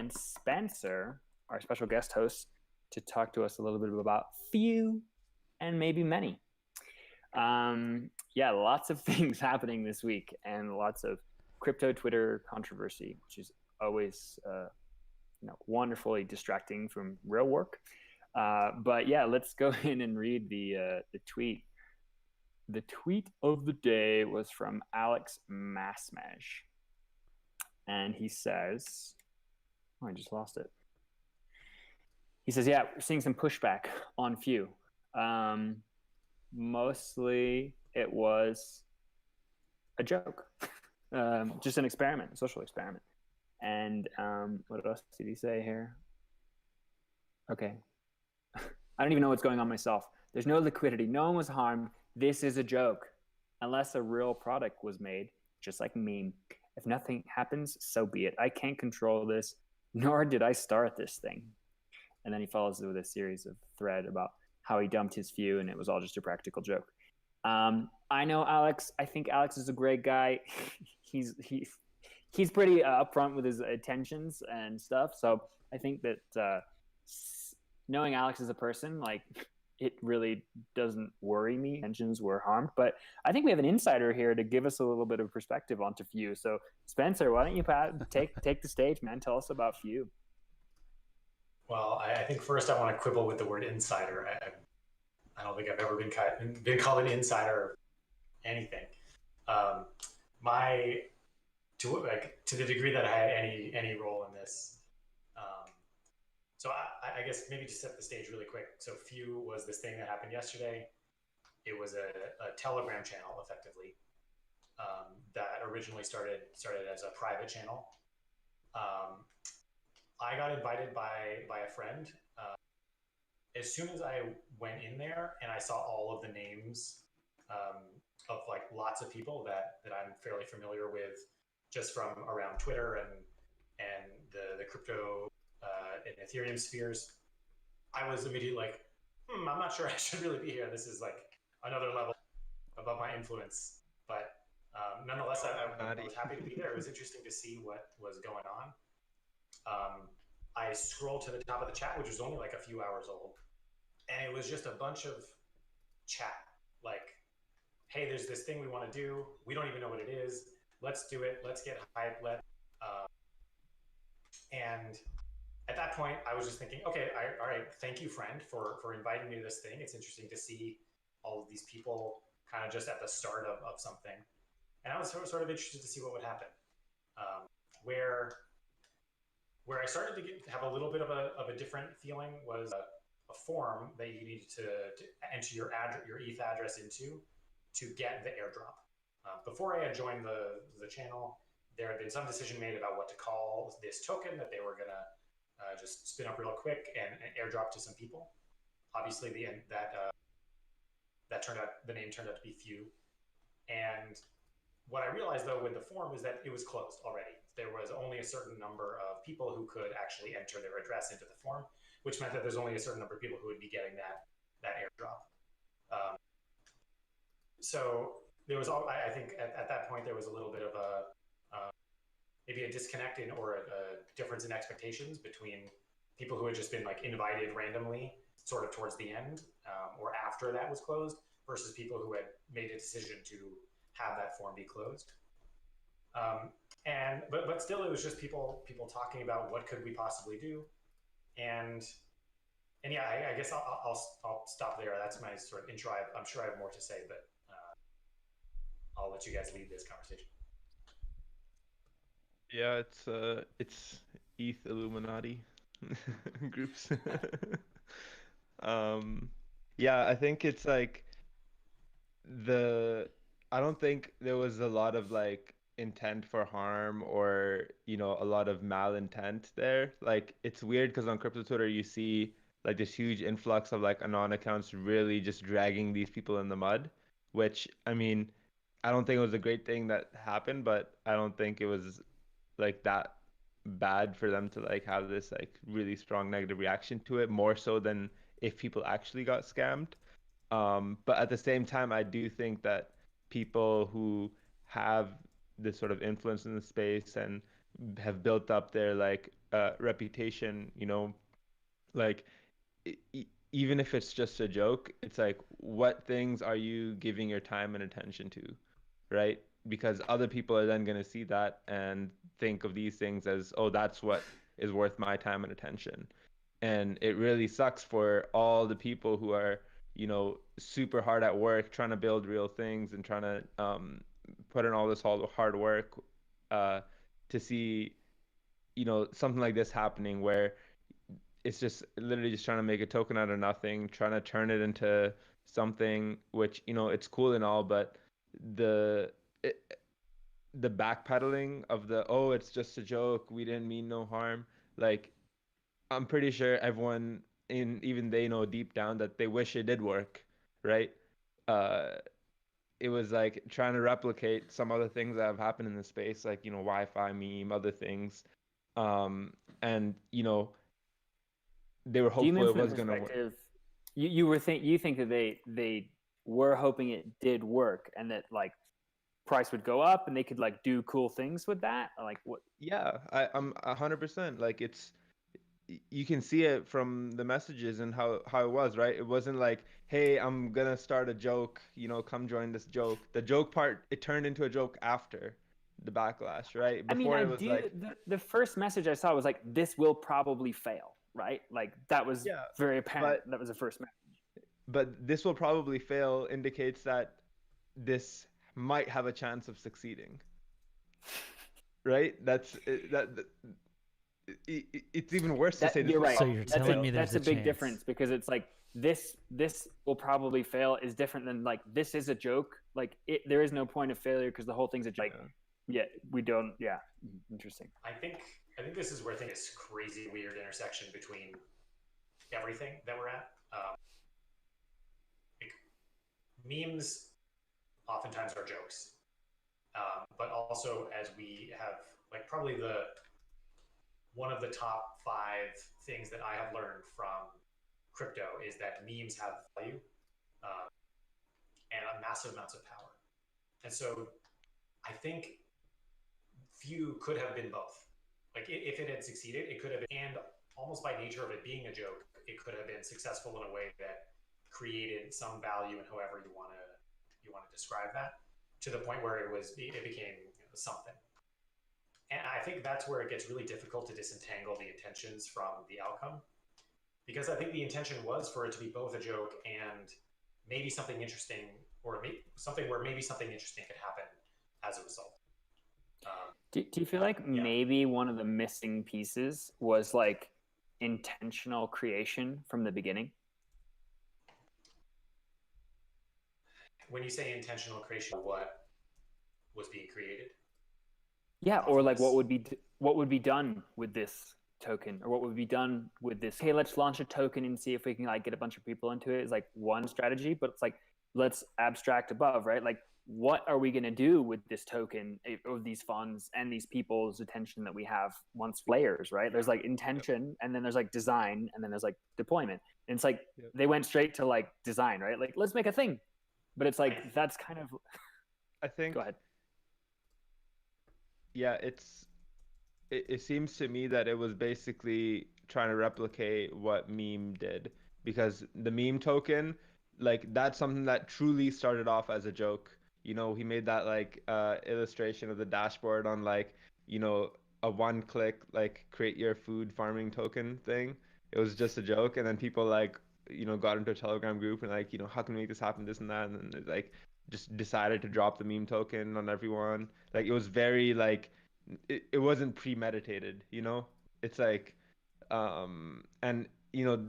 and Spencer, our special guest host, to talk to us a little bit about few and maybe many. Yeah, lots of things happening this week and lots of crypto Twitter controversy, which is always wonderfully distracting from real work. But yeah, let's go in and read the tweet. The tweet of the day was from Alex Masmej. And he says, I just lost it. He says, yeah, we're seeing some pushback on few. Mostly it was a joke, just an experiment, a social experiment. And what else did he say here? Okay. I don't even know what's going on myself. There's no liquidity. No one was harmed. This is a joke. Unless a real product was made, just like meme. If nothing happens, so be it. I can't control this, nor did I start this thing. And then he follows it with a series of thread about how he dumped his few and it was all just a practical joke. I know Alex. I think Alex is a great guy. He's pretty upfront with his intentions and stuff. So I think that knowing Alex as a person, like, it really doesn't worry me. Intentions were harmed, but I think we have an insider here to give us a little bit of perspective onto few. So Spencer, why don't you take the stage, man? Tell us about few. Well, I think first I want to quibble with the word insider. I don't think I've ever been called an insider or anything. To the degree that I had any role in this. So I guess maybe to set the stage really quick. So few was this thing that happened yesterday. It was a Telegram channel, effectively, that originally started as a private channel. I got invited by a friend. As soon as I went in there and I saw all of the names of like lots of people that I'm fairly familiar with just from around Twitter and the crypto and Ethereum spheres, I was immediately like, I'm not sure I should really be here. This is like another level above my influence. But nonetheless, I was happy to be there. It was interesting to see what was going on. I scrolled to the top of the chat, which was only like a few hours old. And it was just a bunch of chat. Like, hey, there's this thing we want to do. We don't even know what it is. Let's do it. Let's get hype. And at that point, I was just thinking, okay, all right, thank you, friend, for inviting me to this thing. It's interesting to see all of these people kind of just at the start of something. And I was sort of interested to see what would happen. Where I started to have a little bit of a different feeling was a form that you needed to enter your ETH address into to get the airdrop. Before I had joined the channel, there had been some decision made about what to call this token that they were going to just spin up real quick and airdrop to some people. Obviously, the name turned out to be few. And what I realized though with the form is that it was closed already. There was only a certain number of people who could actually enter their address into the form, which meant that there's only a certain number of people who would be getting that airdrop. So there was, I think at that point, there was a little bit of maybe a disconnect or a difference in expectations between people who had just been like invited randomly sort of towards the end or after that was closed versus people who had made a decision to have that form be closed. But still, it was just people talking about what could we possibly do. And yeah, I guess I'll stop there. That's my sort of intro. I'm sure I have more to say, but I'll let you guys lead this conversation. Yeah, it's ETH Illuminati groups. Yeah, I think it's like I don't think there was a lot of like intent for harm or a lot of malintent there. Like, it's weird because on crypto Twitter you see like this huge influx of like anon accounts really just dragging these people in the mud, which, I mean, I don't think it was a great thing that happened, but I don't think it was like that bad for them to like have this like really strong negative reaction to it, more so than if people actually got scammed. But at the same time, I do think that people who have this sort of influence in the space and have built up their like reputation, you know, like even if it's just a joke, it's like, what things are you giving your time and attention to, right? Because other people are then going to see that and think of these things as, oh, that's what is worth my time and attention. And it really sucks for all the people who are, you know, super hard at work trying to build real things and trying to put in all this hard work, uh, to see, you know, something like this happening where it's just literally just trying to make a token out of nothing, trying to turn it into something which, you know, it's cool and all, but the it, the backpedaling of the, oh, it's just a joke, we didn't mean no harm, like, I'm pretty sure everyone in, even they know deep down that they wish it did work, right? Uh, it was like trying to replicate some other things that have happened in the space, like, you know, Wi-Fi meme, other things. Um, and, you know, they were Do you hopeful mean it from the was going to work. perspective you think that they were hoping it did work and that like price would go up and they could like do cool things with that? Like what? Yeah, I'm 100%. Like, it's, you can see it from the messages and how it was, right? It wasn't like, hey, I'm gonna start a joke, you know, come join this joke. The joke part, it turned into a joke after the backlash, right? I mean, Before I it was do. like, The first message I saw was like, "This will probably fail," right? Like that was yeah, very apparent. but That was the first message. this will probably fail indicates that this might have a chance of succeeding, right? It's even worse to That say this you're will right. So you're probably That's telling a me fail. there's that's a a big chance. difference because it's like this will probably fail is different than like this is a joke. Like there is no point of failure because the whole thing's a joke. Yeah. Yeah, we don't. Yeah, interesting. I think this is where I think this crazy weird intersection between everything that we're at. Like, memes oftentimes are jokes, but also as we have like probably the one of the top 5 things that I have learned from crypto is that memes have value, um, and massive amounts of power. And so I think few could have been both. Like if it had succeeded, it could have been, and almost by nature of it being a joke, it could have been successful in a way that created some value in however you want to describe that, to the point where it became something. And I think that's where it gets really difficult to disentangle the intentions from the outcome, because I think the intention was for it to be both a joke and maybe something interesting, or something where maybe something interesting could happen as a result. Do you feel like maybe one of the missing pieces was like intentional creation from the beginning? When you say intentional creation, what was being created? Yeah, or like what would be done with this token, or what would be done with this? Hey, let's launch a token and see if we can like get a bunch of people into it. Is like one strategy, but it's like let's abstract above, right? Like what are we going to do with this token or these funds and these people's attention that we have once layers, right? There's like intention, and then there's like design, and then there's like deployment. And it's like they went straight to like design, right? Like let's make a thing, but it's like that's kind of. I think. Go ahead. Yeah, it seems to me that it was basically trying to replicate what meme did, because the meme token, like, that's something that truly started off as a joke. You know, he made that like illustration of the dashboard on like, you know, a one click like create your food farming token thing. It was just a joke, and then people like, you know, got into a Telegram group and like, you know, how can we make this happen, this and that, and then it, like, just decided to drop the meme token on everyone. Like, it was very like, it wasn't premeditated, you know? It's like, and you know,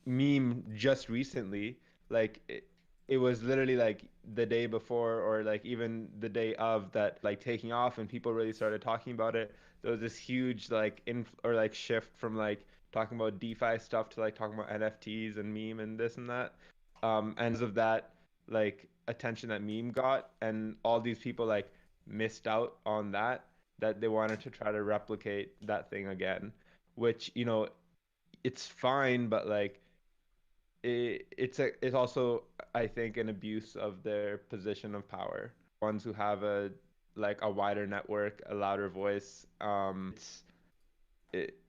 meme just recently, like it was literally like the day before or like even the day of that, like, taking off, and people really started talking about it. There was this huge like or like shift from like talking about DeFi stuff to like talking about NFTs and meme and this and that. And of that, like, attention that meme got, and all these people like missed out on that, that they wanted to try to replicate that thing again, which, you know, it's fine, but like it's also, I think, an abuse of their position of power. Ones who have a, like, a wider network, a louder voice.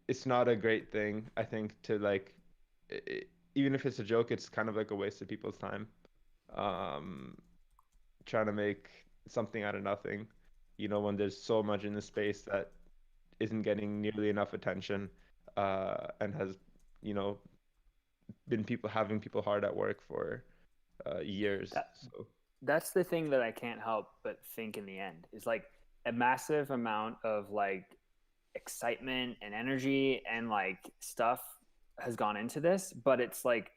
it's not a great thing, I think, to like, even if it's a joke, it's kind of like a waste of people's time. Um, Trying to make something out of nothing, when there's so much in the space that isn't getting nearly enough attention, and has, you know, been having people hard at work for years. That So that's the thing that I can't help but think in the end is like a massive amount of like excitement and energy and like stuff has gone into this, but it's like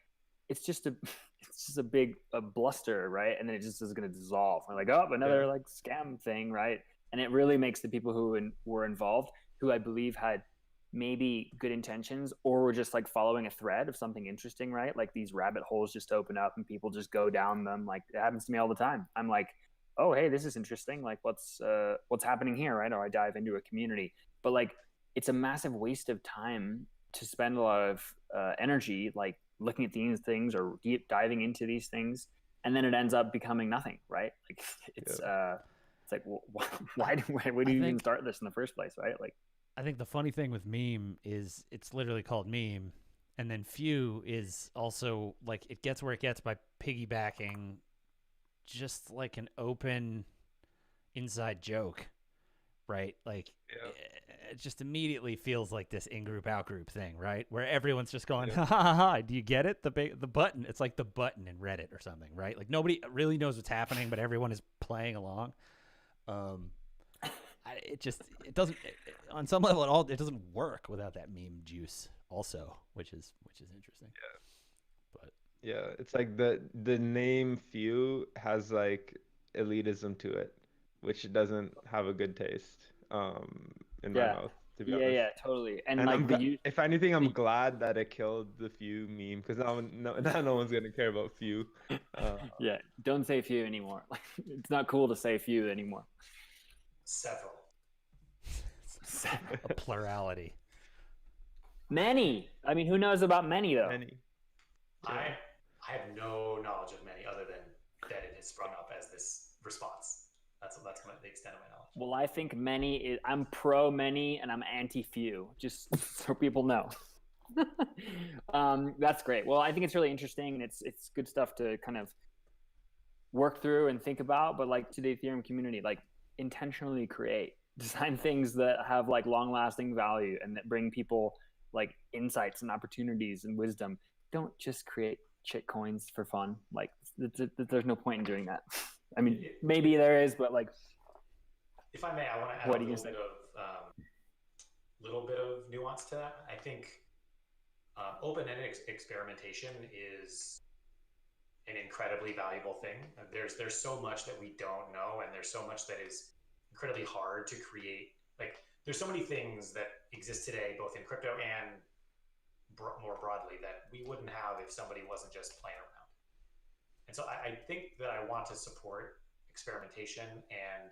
it's just a it's just a bluster, right? And then it just is going to dissolve. We're like, oh, yeah, another like scam thing, right? And it really makes the people who were involved, who I believe had maybe good intentions or were just like following a thread of something interesting, right? Like these rabbit holes just open up and people just go down them. Like it happens to me all the time. I'm like, oh, hey, this is interesting. Like what's happening here, right? Or I dive into a community, but like it's a massive waste of time to spend a lot of energy like looking at these things or deep diving into these things, and then it ends up becoming nothing, right? Like it's yeah, it's like why do I you even think start this in the first place, right? Like I think the funny thing with meme is it's literally called meme, and then few is also like it gets where it gets by piggybacking just like an open inside joke, right? Like yeah, it just immediately feels like this in-group out-group thing, right? Where everyone's just going, yeah, ha ha ha, do you get it? The button, it's like the button in Reddit or something, right? Like nobody really knows what's happening, but everyone is playing along. Um, it doesn't on some level it doesn't work without that meme juice also, which is interesting. But yeah. It's like the name few has like elitism to it, which doesn't have a good taste, in my yeah, mouth, to be yeah, honest. yeah, totally. And And like if anything, I'm the glad that it killed the few meme, because now no one's gonna care about few. Uh, yeah, don't say few anymore. Like it's not cool to say few anymore. Several. a plurality. Many. I mean, who knows about many though? Many. I I have no knowledge of many other than that it has sprung up as this response. That's the extent of my knowledge. Well, I think many is. I'm pro many and I'm anti few. Just so people know. That's great. Well, I think it's really interesting and it's good stuff to kind of work through and think about. But like to the Ethereum community, like intentionally create, design things that have like long lasting value and that bring people like insights and opportunities and wisdom. Don't just create shit coins for fun. Like there's no point in doing that. I mean, maybe there is, but like, If I may, I want to add what a do you little think? little bit of nuance to that. I think open-ended experimentation is an incredibly valuable thing. There's so much that we don't know, and there's so much that is incredibly hard to create. Like there's so many things that exist today, both in crypto and more broadly, that we wouldn't have if somebody wasn't just playing around. And so I think that I want to support experimentation and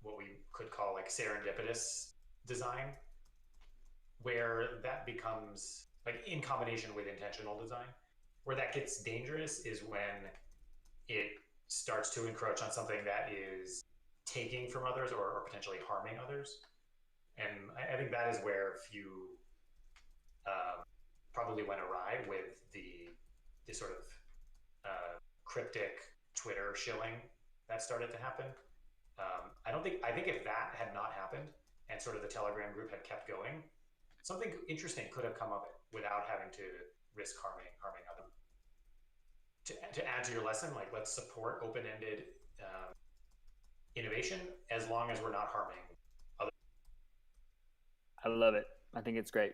what we could call like serendipitous design, where that becomes like in combination with intentional design. Where that gets dangerous is when it starts to encroach on something that is taking from others or potentially harming others. And I think that is where few probably went awry with the sort of cryptic Twitter shilling that started to happen. I think if that had not happened and sort of the Telegram group had kept going, something interesting could have come of it without having to risk harming others. To add to your lesson, like let's support open-ended innovation as long as we're not harming others. I love it. I think it's great.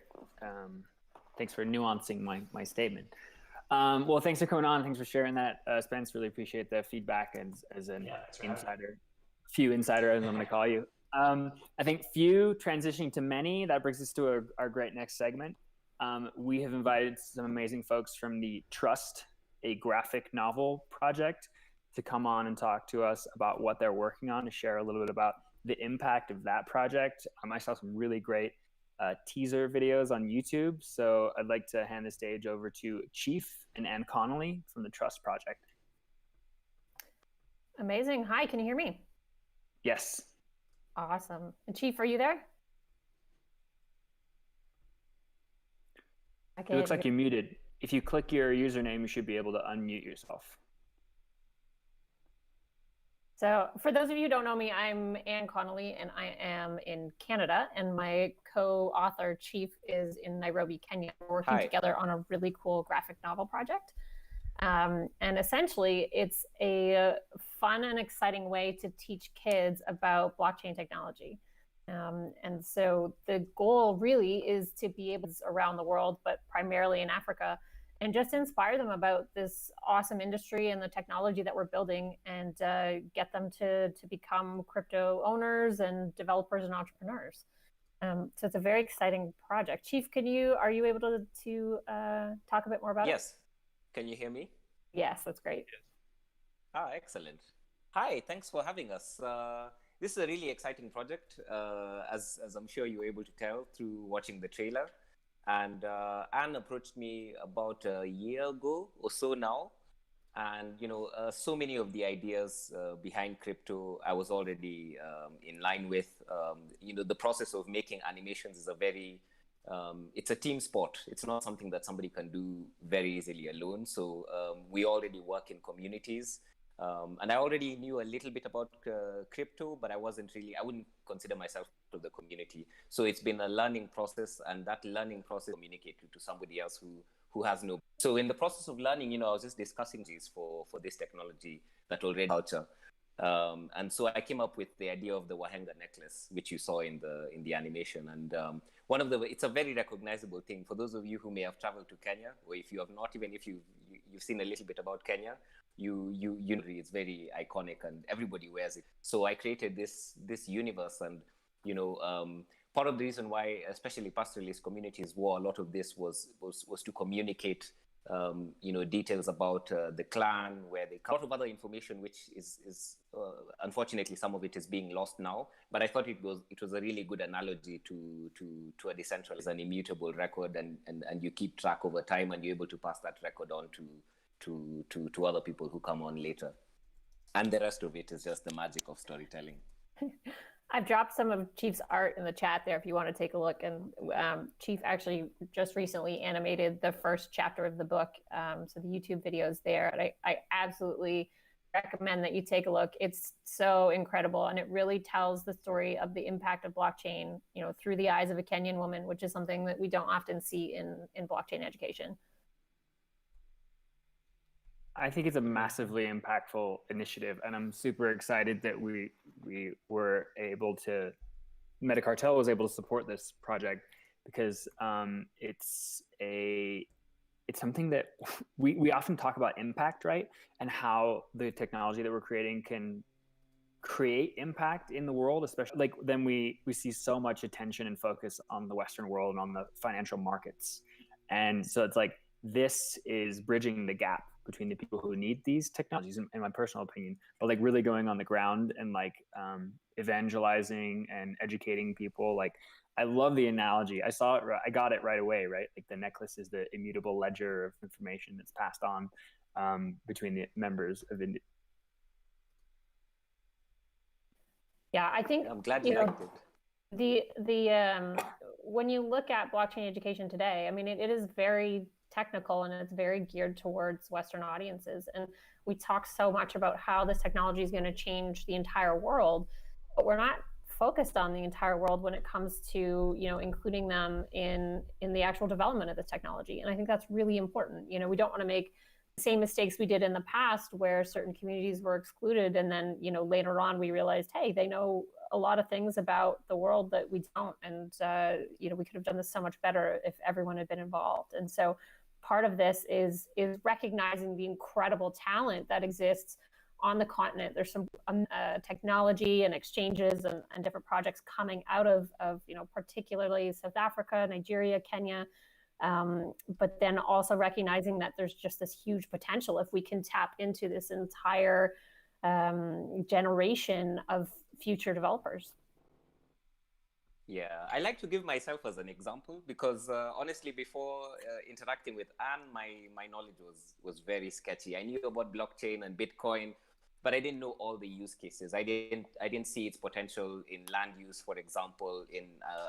Thanks for nuancing my statement. Well, thanks for coming on. Thanks for sharing that, Spence. Really appreciate the feedback as an insider, few insider, as I'm going to call you. I think few transitioning to many, that brings us to our great next segment. We have invited some amazing folks from the Trust, a graphic novel project, to come on and talk to us about what they're working on, to share a little bit about the impact of that project. I saw some really great teaser videos on YouTube. So I'd like to hand the stage over to Chief and Ann Connolly from the Trust Project. Amazing. Hi, can you hear me? Yes. Awesome. And Chief, are you there? It looks like you're muted. If you click your username, you should be able to unmute yourself. So for those of you who don't know me, I'm Anne Connolly, and I am in Canada, and my co-author Chief is in Nairobi, Kenya. We're working together on a really cool graphic novel project. And essentially, it's a fun and exciting way to teach kids about blockchain technology. And so the goal really is to be able to around the world, but primarily in Africa, and just inspire them about this awesome industry and the technology that we're building, and get them to become crypto owners and developers and entrepreneurs. So it's a very exciting project. Chief, are you able to talk a bit more about it? Yes. Can you hear me? Yes, that's great. Excellent. Hi, thanks for having us. This is a really exciting project, as I'm sure you were able to tell through watching the trailer. And Anne approached me about a year ago or so now. And, so many of the ideas behind crypto, I was already in line with. The process of making animations is it's a team sport. It's not something that somebody can do very easily alone. So we already work in communities. And I already knew a little bit about crypto, but I wouldn't consider myself to the community. So it's been a learning process, and that learning process communicated to somebody else who has no. So in the process of learning, I was just discussing these for this technology that already culture. And so I came up with the idea of the Wahenga necklace, which you saw in the animation. And it's a very recognizable thing for those of you who may have traveled to Kenya, or if you have not, even if you've seen a little bit about Kenya, it's very iconic and everybody wears it. So I created this universe, and part of the reason why especially pastoralist communities wore a lot of this was to communicate details about the clan, where they a lot of other information, which is unfortunately some of it is being lost now. But I thought it was a really good analogy to a decentralized and immutable record, and you keep track over time, and you're able to pass that record on to other people who come on later. And the rest of it is just the magic of storytelling. I've dropped some of Chief's art in the chat there if you want to take a look. And Chief actually just recently animated the first chapter of the book. So the YouTube video is there. And I absolutely recommend that you take a look. It's so incredible. And it really tells the story of the impact of blockchain, through the eyes of a Kenyan woman, which is something that we don't often see in blockchain education. I think it's a massively impactful initiative, and I'm super excited that we were able to, Metacartel was able to support this project, because it's something that we often talk about impact, right? And how the technology that we're creating can create impact in the world, especially like then we see so much attention and focus on the Western world and on the financial markets. And so it's like, this is bridging the gap between the people who need these technologies, in my personal opinion, but like really going on the ground and like evangelizing and educating people. Like, I love the analogy. I got it right away, right? Like the necklace is the immutable ledger of information that's passed on between the members of India. Yeah, I think I'm glad you liked it. When you look at blockchain education today, I mean, it is very technical, and it's very geared towards Western audiences. And we talk so much about how this technology is going to change the entire world, but we're not focused on the entire world when it comes to, including them in the actual development of this technology. And I think that's really important. We don't want to make the same mistakes we did in the past, where certain communities were excluded, and then, later on we realized, hey, they know a lot of things about the world that we don't. And, we could have done this so much better if everyone had been involved. And so part of this is recognizing the incredible talent that exists on the continent. There's some technology and exchanges and different projects coming out of particularly South Africa, Nigeria, Kenya, but then also recognizing that there's just this huge potential if we can tap into this entire generation of future developers. Yeah, I like to give myself as an example, because honestly, before interacting with Anne, my knowledge was very sketchy. I knew about blockchain and Bitcoin, but I didn't know all the use cases. I didn't see its potential in land use, for example, in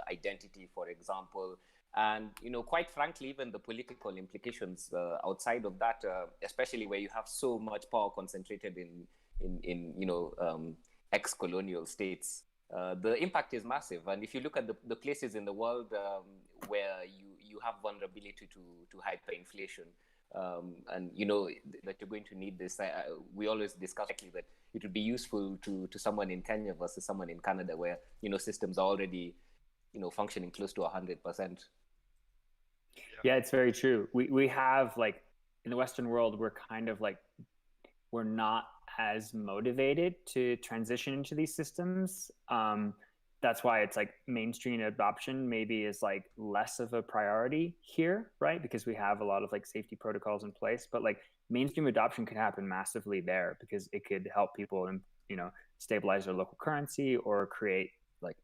identity, for example. And quite frankly, even the political implications outside of that, especially where you have so much power concentrated in ex-colonial states, the impact is massive. And if you look at the places in the world where you have vulnerability to hyperinflation, and that you're going to need this, we always discuss that it would be useful to someone in Kenya versus someone in Canada, where systems are already functioning close to 100%. Yeah, it's very true. We have, like, in the Western world, we're kind of like, we're not as motivated to transition into these systems. That's why it's like mainstream adoption maybe is like less of a priority here, right? Because we have a lot of like safety protocols in place, but like mainstream adoption could happen massively there, because it could help people and stabilize their local currency or create like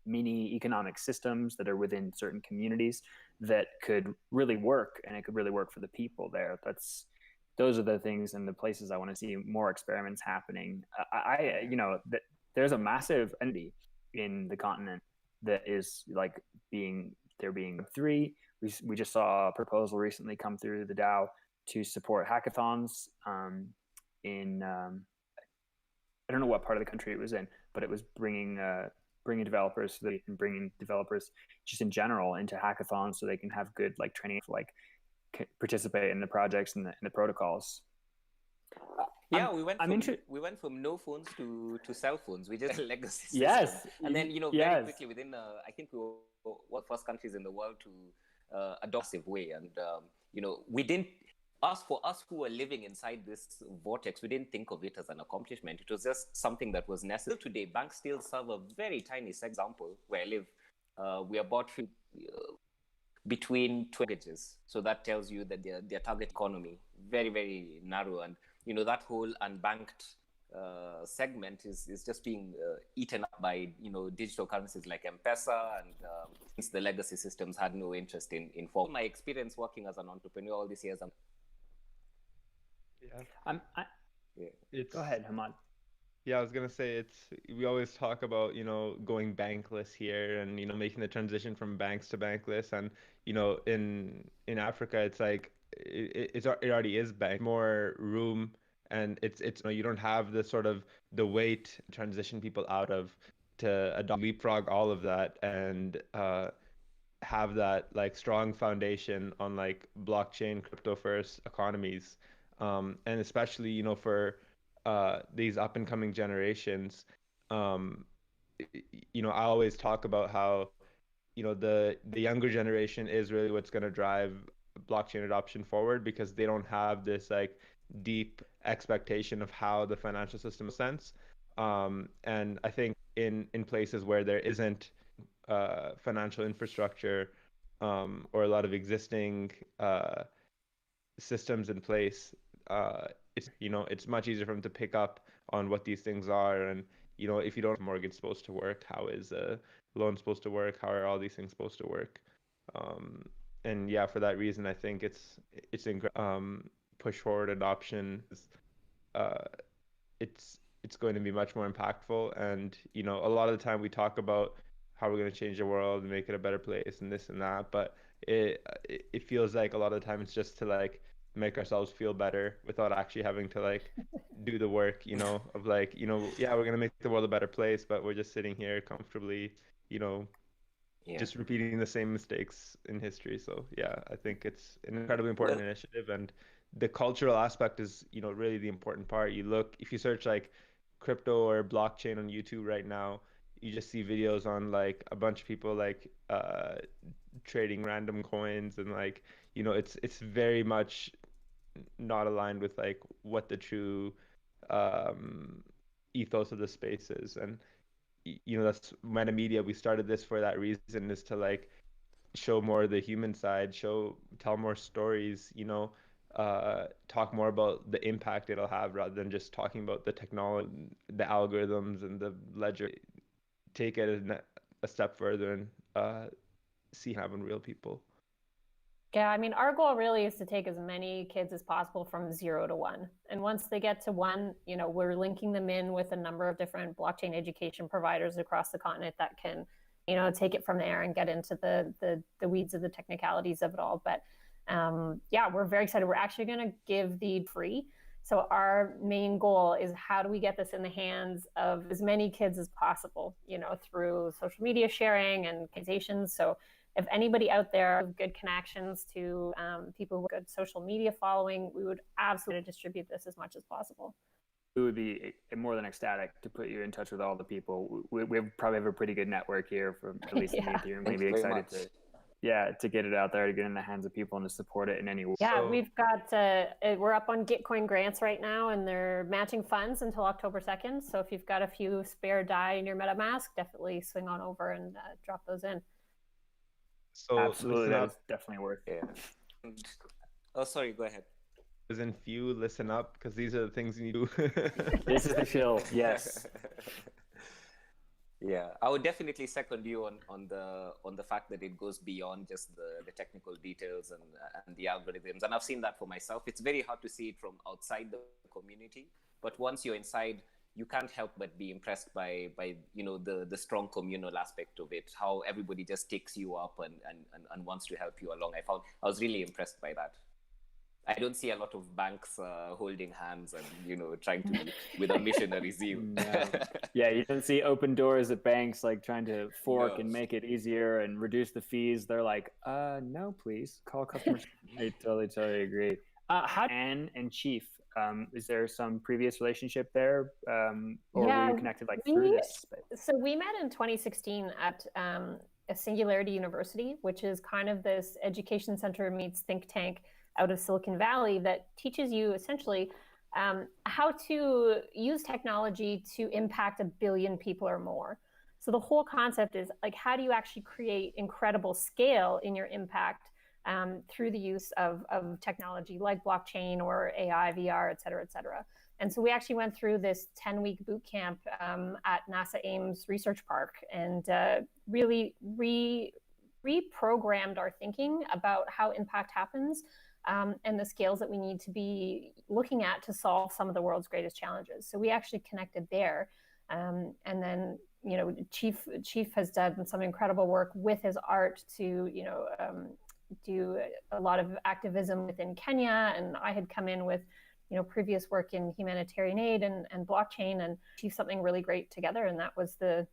mini economic systems that are within certain communities that could really work, and it could really work for the people there. Those are the things and the places I want to see more experiments happening. There's a massive entity in the continent that is like there being three. We just saw a proposal recently come through the DAO to support hackathons in I don't know what part of the country it was in, but it was bringing developers and bringing developers just in general into hackathons so they can have good like training to like participate in the projects and the protocols. Yeah, we went from no phones to cell phones. We just legacy systems. Yes, and then very quickly within I think we were one of the first countries in the world to adopt a way. And we didn't. For us who were living inside this vortex, we didn't think of it as an accomplishment. It was just something that was necessary. Today, banks still serve a very tiny example where I live. We are bought between 20 mortgages. So that tells you that their target economy, very, very narrow. And, that whole unbanked segment is just being eaten up by, digital currencies like M-Pesa. And since the legacy systems had no interest in form. My experience working as an entrepreneur all these years, Go ahead, Hammad. Yeah, I was gonna say we always talk about going bankless here and making the transition from banks to bankless, and in Africa it's like it already is bank, more room, and it's you don't have the sort of the weight transition people out of to adopt, leapfrog all of that and have that like strong foundation on like blockchain crypto first economies, and especially for these up and coming generations. I always talk about how the younger generation is really what's going to drive blockchain adoption forward, because they don't have this like deep expectation of how the financial system makes sense. And I think in places where there isn't financial infrastructure or a lot of existing systems in place, it's much easier for them to pick up on what these things are. And if you don't have a mortgage supposed to work, how is a loan supposed to work, how are all these things supposed to work? And yeah, for that reason I think it's push forward adoption. It's going to be much more impactful. And a lot of the time we talk about how we're going to change the world and make it a better place and this and that, but it feels like a lot of the time it's just to like make ourselves feel better without actually having to like do the work, of like, yeah, we're going to make the world a better place, but we're just sitting here comfortably, just repeating the same mistakes in history. So yeah, I think it's an incredibly important initiative, and the cultural aspect is, really the important part. If you search like crypto or blockchain on YouTube right now, you just see videos on like a bunch of people like trading random coins, and like it's very much not aligned with like what the true ethos of the space is. And that's MetaMedia, we started this for that reason, is to like show more of the human side, tell more stories, talk more about the impact it'll have rather than just talking about the technology, the algorithms and the ledger. Take it a step further and see how in real people. Yeah, I mean, our goal really is to take as many kids as possible from 0 to 1. And once they get to 1, we're linking them in with a number of different blockchain education providers across the continent that can take it from there and get into the weeds of the technicalities of it all. But yeah, we're very excited. We're actually going to give the free. So our main goal is how do we get this in the hands of as many kids as possible, through social media sharing and organizations. So if anybody out there has good connections to people with good social media following, we would absolutely distribute this as much as possible. It would be more than ecstatic to put you in touch with all the people. We probably have a pretty good network here from at least in the Ethereum. We'd be excited to get it out there, to get in the hands of people and to support it in any way. Yeah, we've got, we're up on Gitcoin grants right now, and they're matching funds until October 2nd. So if you've got a few spare DAI in your MetaMask, definitely swing on over and drop those in. So absolutely, that is definitely worth it. Yeah. Oh, sorry, go ahead. In few, listen up, because these are the things you need to do. This is the chill, yes. Yeah, I would definitely second you on the fact that it goes beyond just the technical details and the algorithms. And I've seen that for myself. It's very hard to see it from outside the community, but once you're inside, you can't help but be impressed by the strong communal aspect of it, how everybody just takes you up and wants to help you along. I was really impressed by that. I don't see a lot of banks holding hands and trying to with a missionary zeal. No. Yeah, you don't see open doors at banks like trying to fork and make it easier and reduce the fees. They're like, no, please call customer. I totally agree. How Anne and Chief? Is there some previous relationship there, or were you connected through this? So we met in 2016 at a Singularity University, which is kind of this education center meets think tank out of Silicon Valley that teaches you essentially how to use technology to impact 1 billion people or more. So the whole concept is how do you actually create incredible scale in your impact through the use of technology like blockchain or AI, VR, et cetera, et cetera. And so we actually went through this 10-week boot camp at NASA Ames Research Park and really reprogrammed our thinking about how impact happens and the scales that we need to be looking at to solve some of the world's greatest challenges. So we actually connected there. And then, Chief has done some incredible work with his art to, do a lot of activism within Kenya. And I had come in with, previous work in humanitarian aid and blockchain and achieve something really great together. And that was the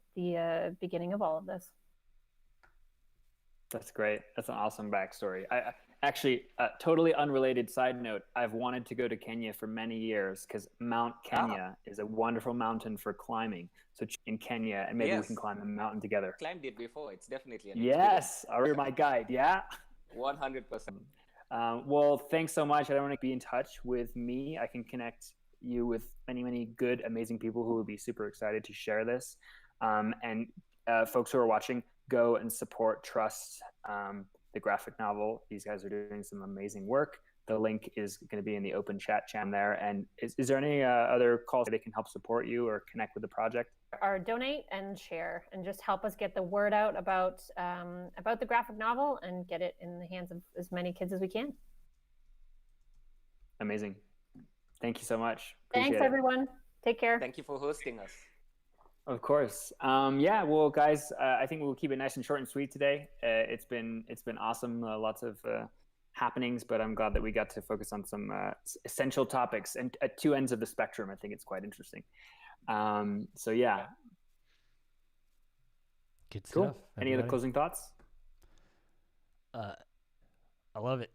beginning of all of this. That's great. That's an awesome backstory. Actually, a totally unrelated side note, I've wanted to go to Kenya for many years because Mount Kenya is a wonderful mountain for climbing. So in Kenya, and maybe we can climb the mountain together. Climbed it before. It's definitely an experience. You're my guide. Yeah. 100%. Well, thanks so much. I don't want to be in touch with me. I can connect you with many, many good, amazing people who will be super excited to share this. And folks who are watching, go and support Trust, the graphic novel. These guys are doing some amazing work. The link is going to be in the open chat channel there. And is there any other calls they can help support you or connect with the project? Or donate and share and just help us get the word out about the graphic novel and get it in the hands of as many kids as we can. Amazing. Thank you so much. Thanks, everyone. Take care. Thank you for hosting us. Of course. Yeah. Well, guys, I think we'll keep it nice and short and sweet today. It's been awesome. Lots of happenings, but I'm glad that we got to focus on some essential topics and at two ends of the spectrum. I think it's quite interesting. So yeah. Good stuff. Cool. Any other closing thoughts? I love it.